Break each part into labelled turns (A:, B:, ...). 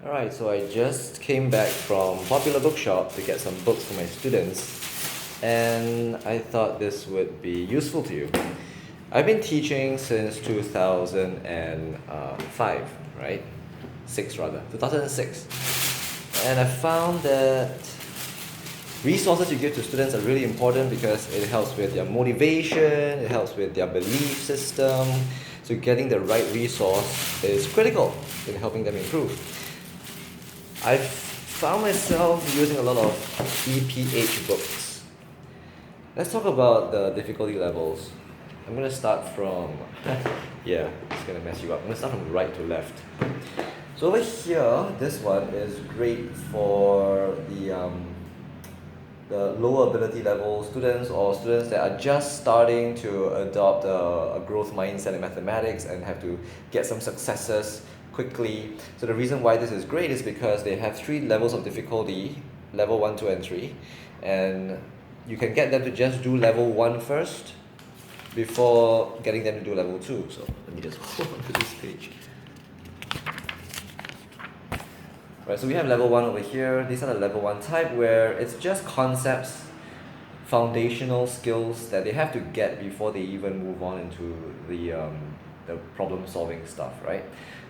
A: Alright, so I just came back from Popular Bookshop to get some books for my students, and I thought this would be useful to you. I've been teaching since 2005, right? 6 rather, 2006. And I found that resources you give to students are really important because it helps with their motivation, it helps with their belief system. So getting the right resource is critical in helping them improve. I've found myself using a lot of EPH books. Let's talk about the difficulty levels. I'm going to start from, yeah, it's going to mess you up. I'm going to start from right to left. So over here, this one is great for the lower ability level students or students that are just starting to adopt a growth mindset in mathematics and have to get some successes quickly. So the reason why this is great is because they have 3 levels of difficulty, level 1, 2 and 3, and you can get them to just do level 1 first before getting them to do level 2. So let me just hold on to this page. Right, so we have level 1 over here. These are the level 1 type where it's just concepts, foundational skills that they have to get before they even move on into the problem solving stuff, right?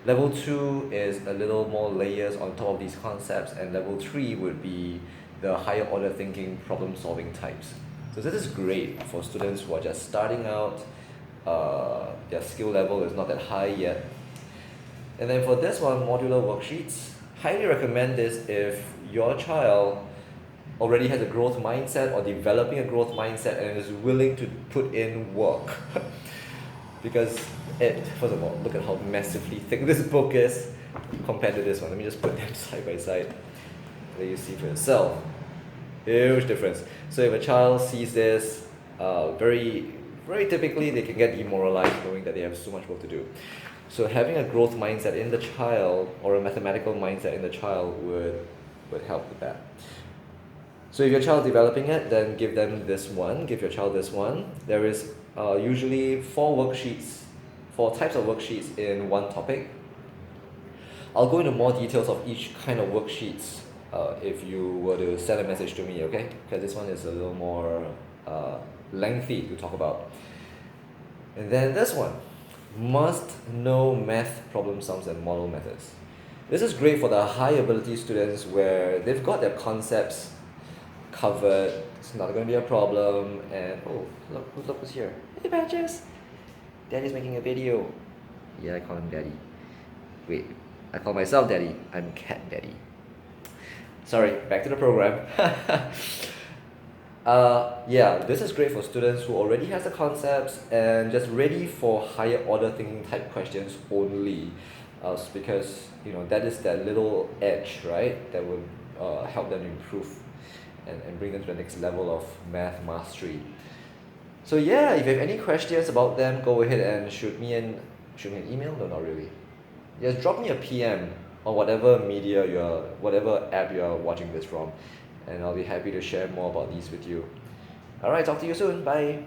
A: Level 2 is a little more layers on top of these concepts, and level 3 would be the higher order thinking problem solving types. So this is great for students who are just starting out, their skill level is not that high yet. And then for this one, modular worksheets, highly recommend this if your child already has a growth mindset or developing a growth mindset and is willing to put in work. Because first of all, look at how massively thick this book is compared to this one. Let me just put them side by side. Let you see for yourself. Huge difference. So if a child sees this, very typically they can get demoralized knowing that they have so much work to do. So having a growth mindset in the child or a mathematical mindset in the child would help with that. So if your child is developing it, then give them this one, give your child this one. There is usually 4 types of worksheets in one topic. I'll go into more details of each kind of worksheets if you were to send a message to me, okay? Because this one is a little more lengthy to talk about. And then this one, must know math problem sums and model methods. This is great for the high ability students where they've got their concepts covered, it's not going to be a problem, and oh, look who's here. Hey Patches! Daddy's making a video. Yeah, I call him Daddy. Wait, I call myself Daddy. I'm Cat Daddy. Sorry, back to the program. Yeah, this is great for students who already has the concepts and just ready for higher order thinking type questions only, because that is that little edge, right, that would help them improve and bring them to the next level of math mastery. So yeah, if you have any questions about them, go ahead and shoot me an email. No, not really. Just drop me a PM on whatever whatever app you're watching this from, and I'll be happy to share more about these with you. Alright, talk to you soon. Bye.